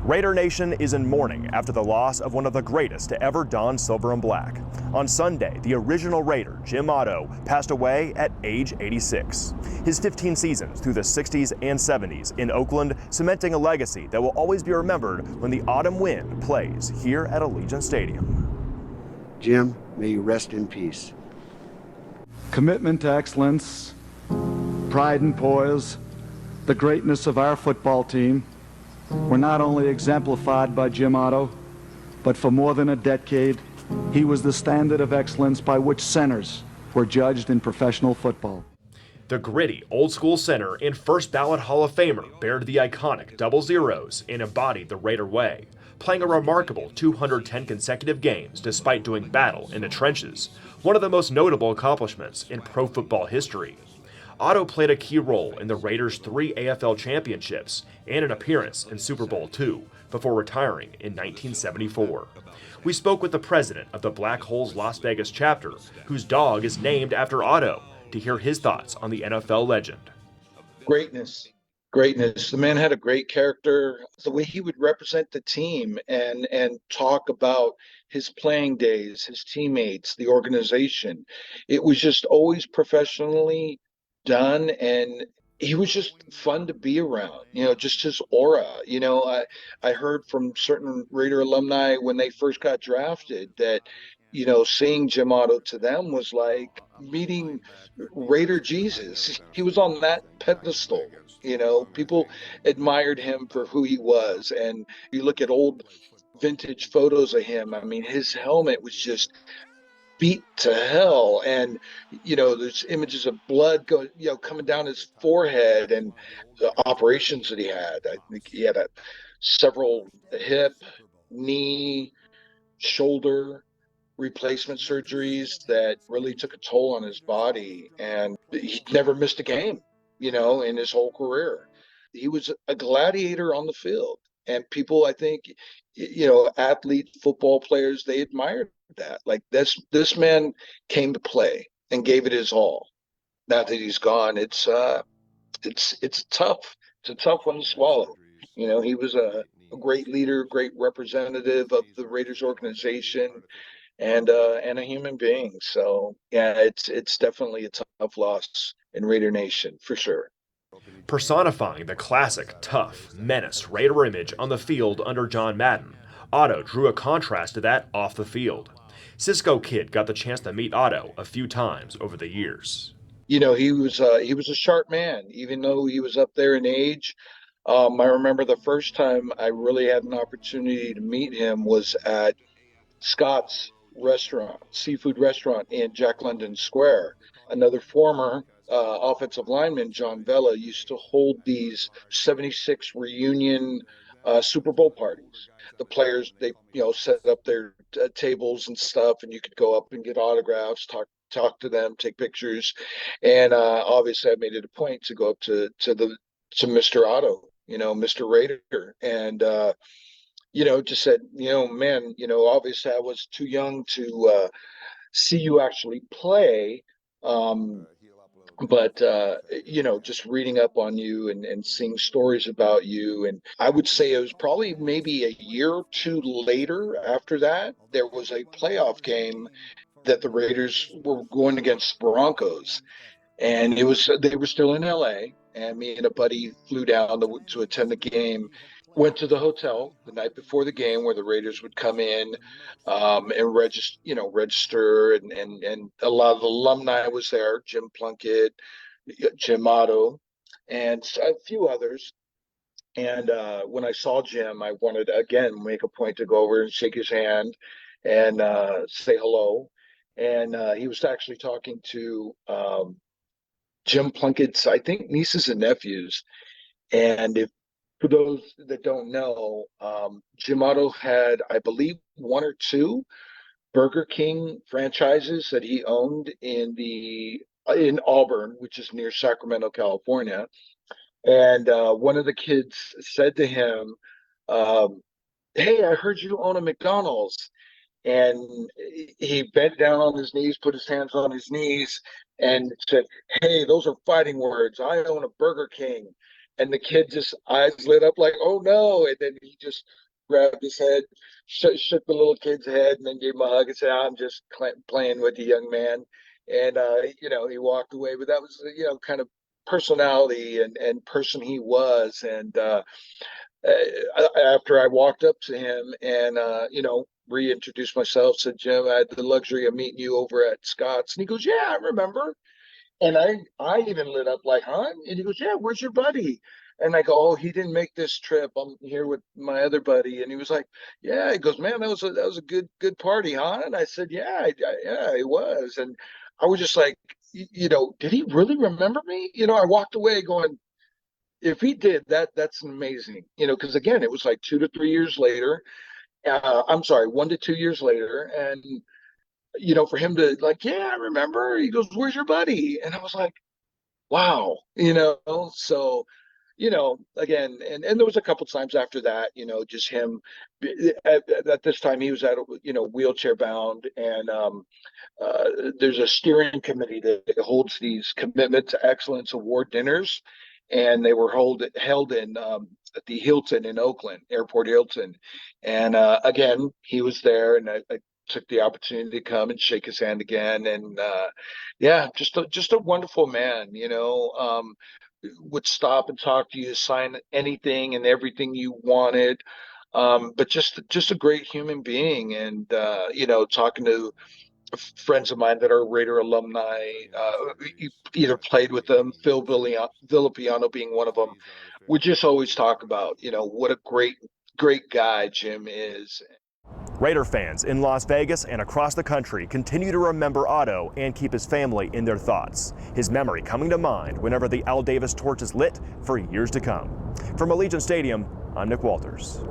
Raider Nation is in mourning after the loss of one of the greatest to ever don silver and black. On Sunday, the original Raider, Jim Otto, passed away at age 86. His 15 seasons through the 60s and 70s in Oakland, cementing a legacy that will always be remembered when the autumn wind plays here at Allegiant Stadium. Jim, may you rest in peace. Commitment to excellence, pride and poise, the greatness of our football team were not only exemplified by Jim Otto, but for more than a decade, he was the standard of excellence by which centers were judged in professional football. The gritty, old-school center and first-ballot Hall of Famer bared the iconic double zeros and embodied the Raider way, playing a remarkable 210 consecutive games despite doing battle in the trenches, one of the most notable accomplishments in pro football history. Otto played a key role in the Raiders' 3 AFL championships and an appearance in Super Bowl II before retiring in 1974. We spoke with the president of the Black Holes Las Vegas chapter, whose dog is named after Otto, to hear his thoughts on the NFL legend. Greatness. Greatness. The man had a great character. The way he would represent the team and talk about his playing days, his teammates, the organization. It was just always professionally done, and he was just fun to be around, just his aura. I heard from certain Raider alumni when they first got drafted that seeing Jim Otto to them was like meeting Raider Jesus. He was on that pedestal. People admired him for who he was. And you look at old vintage photos of him, I mean, his helmet was just beat to hell, and there's images of blood going coming down his forehead, and the operations that he had. I think he had several hip, knee, shoulder replacement surgeries that really took a toll on his body, and he never missed a game in his whole career. He was a gladiator on the field, and people, I think, athlete football players, they admired that. Like, this man came to play and gave it his all. Now that he's gone, it's tough. It's a tough one to swallow. He was a great leader, great representative of the Raiders organization, and a human being. So yeah, it's definitely a tough loss in Raider Nation for sure. Personifying the classic, tough, menace Raider image on the field under John Madden, Otto drew a contrast to that off the field. Cisco Kid got the chance to meet Otto a few times over the years. He was a sharp man, even though he was up there in age. I remember the first time I really had an opportunity to meet him was at Scott's seafood restaurant in Jack London Square. Another former offensive lineman, John Vella, used to hold these 76 reunion Super Bowl parties. The players, they set up their tables and stuff, and you could go up and get autographs, talk to them, take pictures. And obviously I made it a point to go up to Mr. Otto, Mr. Raider, and just said, man, obviously I was too young to see you actually play. But just reading up on you and seeing stories about you. And I would say it was probably maybe a year or two later after that, there was a playoff game that the Raiders were going against Broncos. And they were still in LA. And me and a buddy flew down to attend the game. Went to the hotel the night before the game where the Raiders would come in and register, and a lot of the alumni was there. Jim Plunkett, Jim Otto, and a few others. And when I saw Jim, I wanted to, again, make a point to go over and shake his hand and say hello. And he was actually talking to Jim Plunkett's, I think, nieces and nephews. And for those that don't know, Jim Otto had, I believe, 1 or 2 Burger King franchises that he owned in Auburn, which is near Sacramento, California. And one of the kids said to him, "Hey, I heard you own a McDonald's." And he bent down on his knees, put his hands on his knees, and said, "Hey, those are fighting words. I own a Burger King." And the kid just eyes lit up like, oh no. And then he just grabbed his head, shook the little kid's head, and then gave him a hug and said, I'm just playing with the young man. And, he walked away. But that was, kind of personality and person he was. And after I walked up to him and, reintroduced myself, said, Jim, I had the luxury of meeting you over at Scott's. And he goes, yeah, I remember. And I even lit up like, huh? And he goes, yeah, where's your buddy? And I go, oh, he didn't make this trip. I'm here with my other buddy. And he was like, yeah. He goes, man, that was a good party, huh? And I said, yeah, yeah, it was. And I was just like, did he really remember me? I walked away going, if he did that, that's amazing. Because again, it was like 2 to 3 years later. I'm sorry, 1 to 2 years later, and for him to like, yeah, I remember. He goes, where's your buddy? And I was like, wow, so, again, and there was a couple times after that, just him at this time he was at, wheelchair bound. And there's a steering committee that holds these commitment to excellence award dinners. And they were held in at the Hilton in Oakland, Airport Hilton. And again, he was there, and I took the opportunity to come and shake his hand again. And yeah, just a wonderful man. Would stop and talk to you, sign anything and everything you wanted. But just a great human being. And talking to friends of mine that are Raider alumni, either played with them, Phil Villapiano being one of them. We just always talk about, what a great guy Jim is. Raider fans in Las Vegas and across the country continue to remember Otto and keep his family in their thoughts. His memory coming to mind whenever the Al Davis torch is lit for years to come. From Allegiant Stadium, I'm Nick Walters.